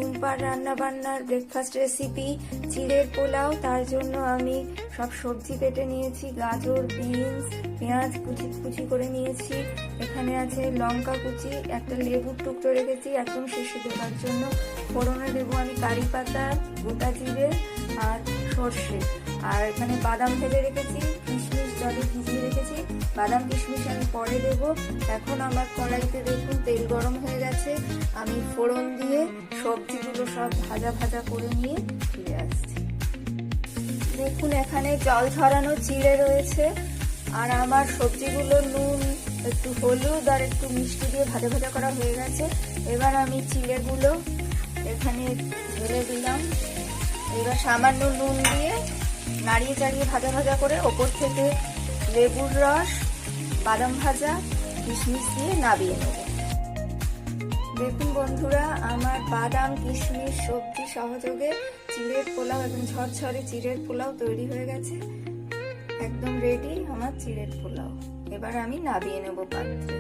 ঝুম্পার রান্না বান্নার breakfast recipe চিড়ের pulao. তার জন্য আমি সব সবজি কেটে নিয়েছি, গাজর, বিনস, পেঁয়াজ কুচি কুচি করে নিয়েছি। এখানে আছে লঙ্কা কুচি, একটা লেবুর টুকরো রেখেছি একদম শেষে দেওয়ার জন্য। ফোড়নে দেবো আমি কারি পাতা, গোটা জিরে আর সর্ষে। আর এখানে বাদাম ভেজে রেখেছি, কিশমিশ জলে ভিজিয়ে রেখেছি। বাদাম কিশমিশ আমি পরে দেবো। এখন আমার কড়াইতে দেখুন তেল গরম হয়ে গেছে। আমি ফোড়ন দিয়ে সবজিগুলো সব ভাজা ভাজা করে নিয়ে ফিরে আসছি। দেখুন এখানে জল ঝরানো চিড়ে রয়েছে, আর আমার সবজিগুলো নুন, একটু হলুদ আর একটু মিষ্টি দিয়ে ভাজা ভাজা করা হয়ে গেছে। এবার আমি চিড়েগুলো এখানে ঢেলে দিলাম। এবার সামান্য নুন দিয়ে নাড়িয়ে চাড়িয়ে ভাজা ভাজা করে ওপর থেকে লেবুর রস, বাদাম ভাজা, কিশমিশ দিয়ে নামিয়ে নেব। দেখুন বন্ধুরা, আমার বাদাম কিশমিশ সবজি সহযোগে চিড়ের পোলাও, একদম ঝরঝরে চিড়ের পোলাও তৈরি হয়ে গেছে। একদম রেডি আমার চিড়ের পোলাও। এবার আমি নামিয়ে নেব পাত্রে।